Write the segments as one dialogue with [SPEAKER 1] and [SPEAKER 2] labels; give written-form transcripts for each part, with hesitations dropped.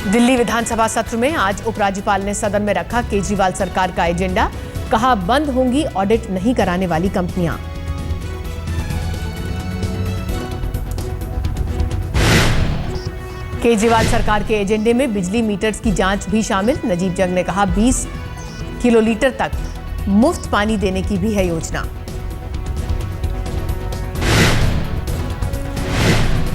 [SPEAKER 1] दिल्ली विधानसभा सत्र में आज उपराज्यपाल ने सदन में रखा केजरीवाल सरकार का एजेंडा। कहा बंद होंगी ऑडिट नहीं कराने वाली कंपनियां। केजरीवाल सरकार के एजेंडे में बिजली मीटर्स की जांच भी शामिल। नजीब जंग ने कहा 20 किलोलीटर तक मुफ्त पानी देने की भी है योजना।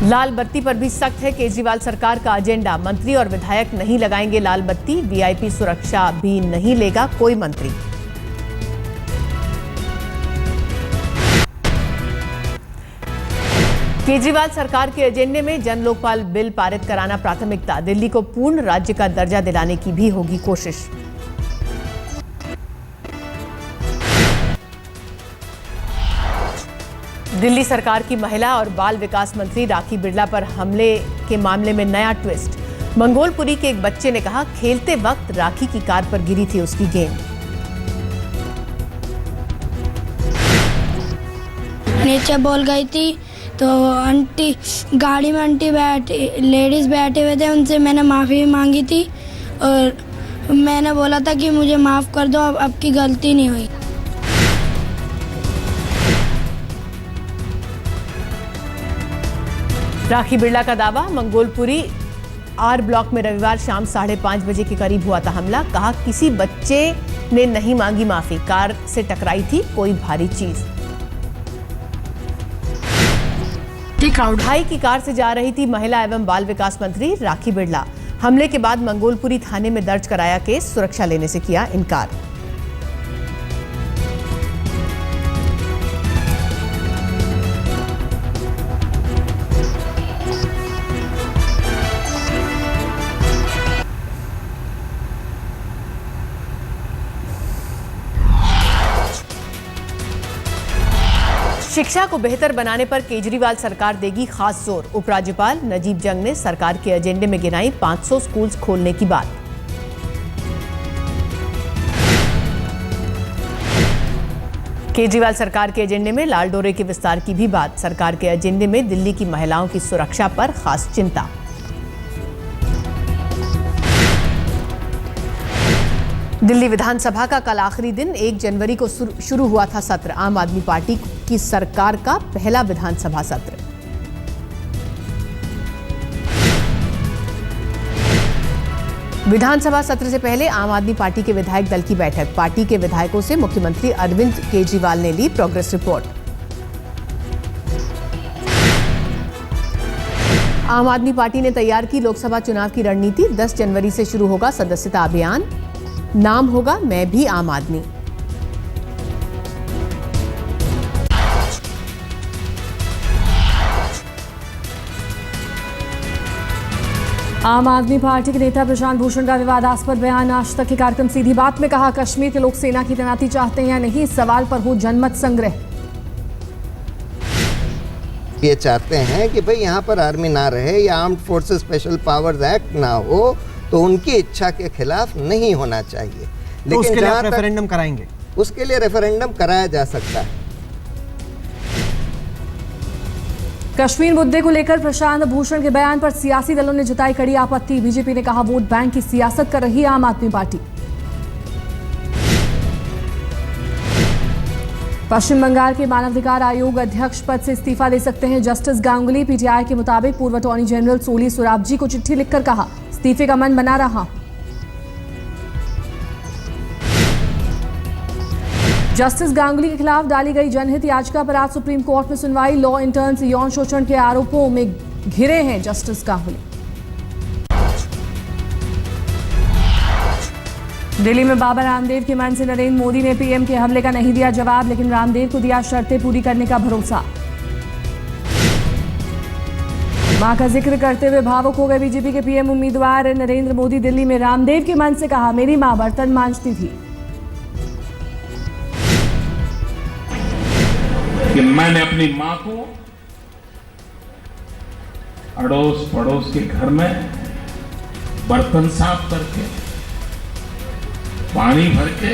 [SPEAKER 1] लाल बत्ती पर भी सख्त है केजरीवाल सरकार का एजेंडा। मंत्री और विधायक नहीं लगाएंगे लाल बत्ती। वीआईपी सुरक्षा भी नहीं लेगा कोई मंत्री। केजरीवाल सरकार के एजेंडे में जन लोकपाल बिल पारित कराना प्राथमिकता। दिल्ली को पूर्ण राज्य का दर्जा दिलाने की भी होगी कोशिश। दिल्ली सरकार की महिला और बाल विकास मंत्री राखी बिरला पर हमले के मामले में नया ट्विस्ट। मंगोलपुरी के एक बच्चे ने कहा खेलते वक्त राखी की कार पर गिरी थी उसकी गेंद।
[SPEAKER 2] नीचे बॉल गई थी तो आंटी गाड़ी में लेडीज बैठे हुए थे, उनसे मैंने माफ़ी मांगी थी और मैंने बोला था कि मुझे माफ़ कर दो, अब आपकी गलती नहीं हुई।
[SPEAKER 1] राखी बिरला का दावा, मंगोलपुरी आर ब्लॉक में रविवार शाम 5:30 बजे के करीब हुआ था हमला। कहा किसी बच्चे ने नहीं मांगी माफी, कार से टकराई थी कोई भारी चीज। उठाई की कार से जा रही थी महिला एवं बाल विकास मंत्री राखी बिरला। हमले के बाद मंगोलपुरी थाने में दर्ज कराया केस, सुरक्षा लेने से किया इनकार। शिक्षा को बेहतर बनाने पर केजरीवाल सरकार देगी खास जोर। उपराज्यपाल नजीब जंग ने सरकार के एजेंडे में गिनाई 500 स्कूल्स खोलने की बात। केजरीवाल सरकार के एजेंडे में लाल डोरे के विस्तार की भी बात। सरकार के एजेंडे में दिल्ली की महिलाओं की सुरक्षा पर खास चिंता। दिल्ली विधानसभा का कल आखिरी दिन। 1 जनवरी को शुरू हुआ था सत्र। आम आदमी पार्टी की सरकार का पहला विधानसभा सत्र। विधानसभा सत्र से पहले आम आदमी पार्टी के विधायक दल की बैठक। पार्टी के विधायकों से मुख्यमंत्री अरविंद केजरीवाल ने ली प्रोग्रेस रिपोर्ट। आम आदमी पार्टी ने तैयार की लोकसभा चुनाव की रणनीति। 10 जनवरी से शुरू होगा सदस्यता अभियान। नाम होगा मैं भी आम आदमी।
[SPEAKER 3] आम आदमी पार्टी के नेता प्रशांत भूषण का विवादास्पद बयान। आज तक के कार्यक्रम सीधी बात में कहा कश्मीर के लोग सेना की तैनाती चाहते हैं या नहीं, इस सवाल पर हो जनमत संग्रह।
[SPEAKER 4] ये चाहते हैं कि भाई यहाँ पर आर्मी ना रहे या armed forces special powers act ना हो, तो उनकी इच्छा के खिलाफ नहीं होना चाहिए। लेकिन
[SPEAKER 5] उसके लिए आप रेफरेंडम कराएंगे?
[SPEAKER 4] उसके लिए रेफरेंडम कराया जा सकता है।
[SPEAKER 3] कश्मीर मुद्दे को लेकर प्रशांत भूषण के बयान पर सियासी दलों ने जताई कड़ी आपत्ति। बीजेपी ने कहा वोट बैंक की सियासत कर रही है आम आदमी पार्टी। पश्चिम बंगाल के मानवाधिकार आयोग अध्यक्ष पद से इस्तीफा दे सकते हैं जस्टिस गांगुली। पीटीआई के मुताबिक पूर्व अटॉर्नी जनरल सोली सोराबजी को चिट्ठी लिखकर कहा इस्तीफे का मन बना रहा। जस्टिस गांगुली के खिलाफ डाली गई जनहित याचिका पर आज सुप्रीम कोर्ट में सुनवाई। लॉ इंटर्न से यौन शोषण के आरोपों में घिरे हैं जस्टिस गांगुली। दिल्ली में बाबा रामदेव के मन से नरेंद्र मोदी ने पीएम के हमले का नहीं दिया जवाब, लेकिन रामदेव को दिया शर्तें पूरी करने का भरोसा। मां का जिक्र करते हुए भावुक हो गए बीजेपी के पीएम उम्मीदवार नरेंद्र मोदी। दिल्ली में रामदेव के मन से कहा मेरी मां बर्तन मांजती थी।
[SPEAKER 6] कि मैंने अपनी मां को अड़ोस पड़ोस के घर में बर्तन साफ करके पानी भर के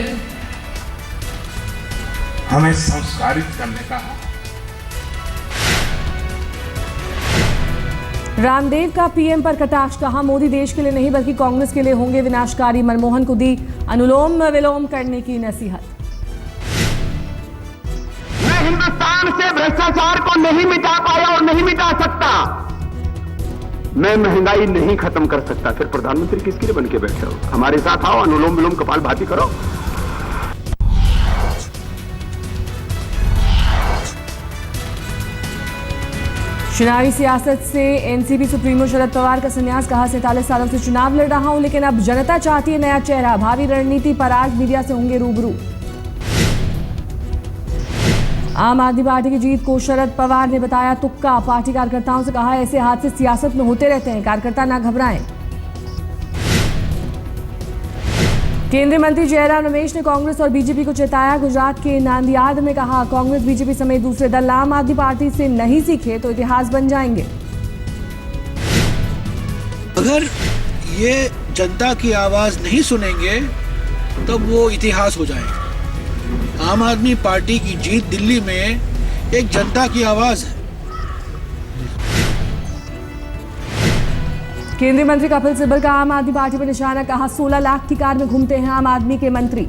[SPEAKER 6] हमें संस्कारित करने का।
[SPEAKER 3] रामदेव का पीएम पर कटाक्ष, कहा मोदी देश के लिए नहीं बल्कि कांग्रेस के लिए होंगे विनाशकारी। मनमोहन को दी अनुलोम विलोम करने की नसीहत।
[SPEAKER 5] मैं हिंदुस्तान से भ्रष्टाचार को नहीं मिटा पाया और नहीं मिटा सकता। मैं महंगाई नहीं खत्म कर सकता, फिर प्रधानमंत्री किसके लिए बन के बैठे हो? हमारे साथ आओ, अनुलोम विलोम कपालभाति करो।
[SPEAKER 3] चुनावी सियासत से एनसीपी सुप्रीमो शरद पवार का संन्यास, कहा 47 सालों से चुनाव लड़ रहा हूं लेकिन अब जनता चाहती है नया चेहरा। भावी रणनीति पर आज मीडिया से होंगे रूबरू। आम आदमी पार्टी की जीत को शरद पवार ने बताया तुक्का। पार्टी कार्यकर्ताओं से कहा ऐसे हादसे सियासत में होते रहते हैं, कार्यकर्ता ना घबराएं। केंद्रीय मंत्री जयराम रमेश ने कांग्रेस और बीजेपी को चेताया। गुजरात के नांदियाड में कहा कांग्रेस बीजेपी समेत दूसरे दल आम आदमी पार्टी से नहीं सीखे तो इतिहास बन जाएंगे।
[SPEAKER 7] अगर ये जनता की आवाज नहीं सुनेंगे तब वो इतिहास हो जाएगा। आम आदमी पार्टी की जीत दिल्ली में एक जनता की आवाज है।
[SPEAKER 3] केंद्रीय मंत्री कपिल सिब्बल का आम आदमी पार्टी पर निशाना, कहा 16 लाख की कार में घूमते हैं आम आदमी के मंत्री।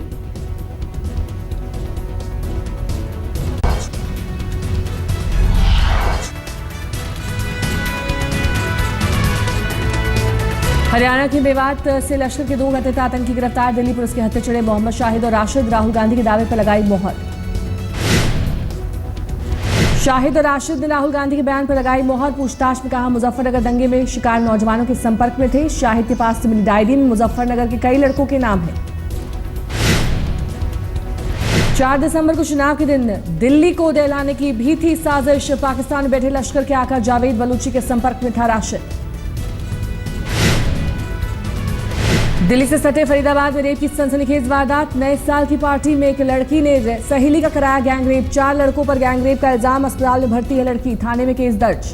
[SPEAKER 3] हरियाणा के मेवात से लश्कर के 2 कथित आतंकी गिरफ्तार। दिल्ली पुलिस के हत्थे चढ़े मोहम्मद शाहिद और राशिद, राहुल गांधी के दावे पर लगाई मोहर। शाहिद और राशिद ने राहुल गांधी के बयान पर लगाई मोहर। पूछताछ में कहा मुजफ्फरनगर दंगे में शिकार नौजवानों के संपर्क में थे। शाहिद के पास से मिली डायरी में मुजफ्फरनगर के कई लड़कों के नाम हैं। 4 दिसंबर को चुनाव के दिन दिल्ली को दहलाने की भी थी साजिश। पाकिस्तान में बैठे लश्कर के आका जावेद बलूची के संपर्क में था राशिद। दिल्ली से सटे फरीदाबाद में रेप की सनसनीखेज वारदात। नए साल की पार्टी में एक लड़की ने सहेली का कराया गैंगरेप। 4 लड़कों पर गैंगरेप का इल्जाम। अस्पताल में भर्ती है लड़की, थाने में केस दर्ज।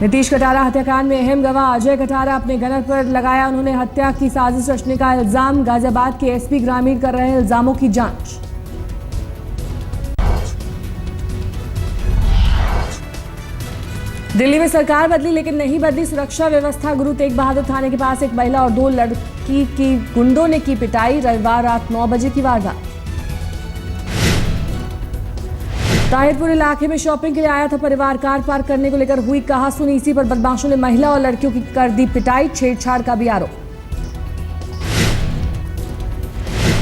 [SPEAKER 3] नीतीश कटारा हत्याकांड में अहम गवाह। अजय कटारा अपने गनर पर लगाया उन्होंने हत्या की साजिश रचने का इल्जाम। गाजियाबाद के एसपी ग्रामीण कर रहे हैं इल्जामों की जांच। दिल्ली में सरकार बदली लेकिन नहीं बदली सुरक्षा व्यवस्था। गुरु तेग बहादुर थाने के पास एक महिला और 2 लड़की की गुंडों ने की पिटाई। रविवार रात 9 बजे की वारदात। ताहिरपुर इलाके में शॉपिंग के लिए आया था परिवार। कार पार्क करने को लेकर हुई कहासुनी। इसी पर बदमाशों ने महिला और लड़कियों की कर दी पिटाई। छेड़छाड़ का भी आरोप।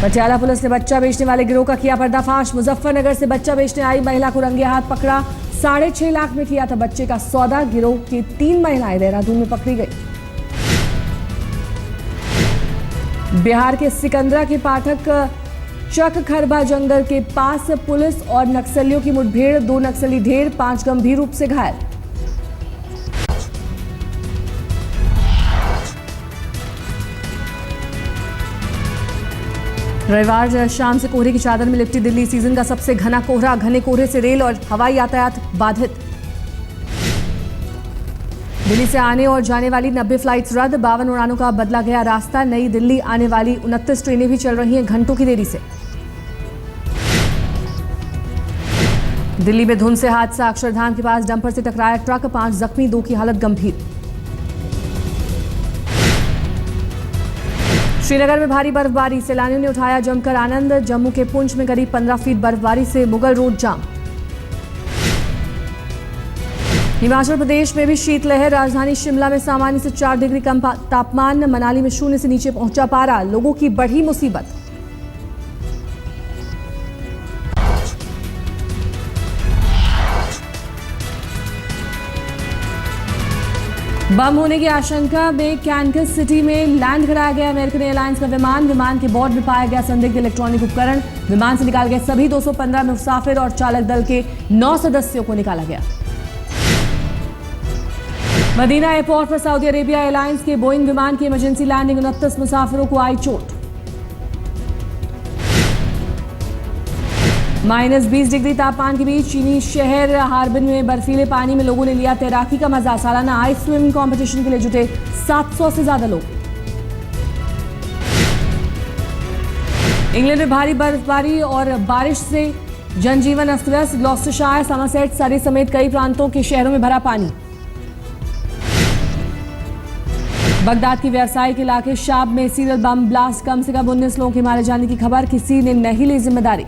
[SPEAKER 3] पटियाला पुलिस ने बच्चा बेचने वाले गिरोह का किया पर्दाफाश। मुजफ्फरनगर से बच्चा बेचने आई महिला को रंगे हाथ पकड़ा। 6.5 लाख में किया था बच्चे का सौदा। गिरोह की 3 महिलाएं देहरादून में पकड़ी गई। बिहार के सिकंदरा के पाठक चक खरबा जंगल के पास पुलिस और नक्सलियों की मुठभेड़। 2 नक्सली ढेर, 5 गंभीर रूप से घायल। रविवार शाम से कोहरे की चादर में लिपटी दिल्ली। सीजन का सबसे घना कोहरा। घने कोहरे से रेल और हवाई यातायात बाधित। दिल्ली से आने और जाने वाली 90 फ्लाइट्स रद्द। 52 उड़ानों का बदला गया रास्ता। नई दिल्ली आने वाली 29 ट्रेनें भी चल रही हैं घंटों की देरी से। दिल्ली में धुंध से हादसा। अक्षरधाम के पास डंपर से टकराया ट्रक। 5 जख्मी, 2 की हालत गंभीर। श्रीनगर में भारी बर्फबारी। सैलानियों ने उठाया जमकर आनंद। जम्मू के पुंछ में करीब 15 फीट बर्फबारी से मुगल रोड जाम। हिमाचल प्रदेश में भी शीतलहर। राजधानी शिमला में सामान्य से 4 डिग्री कम तापमान। मनाली में 0 से नीचे पहुंचा पारा। लोगों की बढ़ी मुसीबत। बम होने की आशंका में कैंकस सिटी में लैंड कराया गया अमेरिकन एयरलाइंस का विमान। विमान के बोर्ड में पाया गया संदिग्ध इलेक्ट्रॉनिक उपकरण। विमान से निकाले गए सभी 215 मुसाफिर और चालक दल के 9 सदस्यों को निकाला गया। मदीना एयरपोर्ट पर सऊदी अरेबिया एयरलाइंस के बोइंग विमान की इमरजेंसी लैंडिंग। 29 मुसाफिरों को आई चोट। -20 डिग्री तापमान के बीच चीनी शहर हार्बिन में बर्फीले पानी में लोगों ने लिया तैराकी का मजा। सालाना आइस स्विमिंग कंपटीशन के लिए जुटे 700 से ज्यादा लोग। इंग्लैंड में भारी बर्फबारी और बारिश से जनजीवन अस्त व्यस्त, ग्लॉस्टरशायर, समरसेट, सरी समेत कई प्रांतों के शहरों में भरा पानी। बगदाद के व्यावसायिक इलाके शाब में सीरियल बम ब्लास्ट, कम से कम 19 लोगों के मारे जाने की खबर, किसी ने नहीं ली जिम्मेदारी।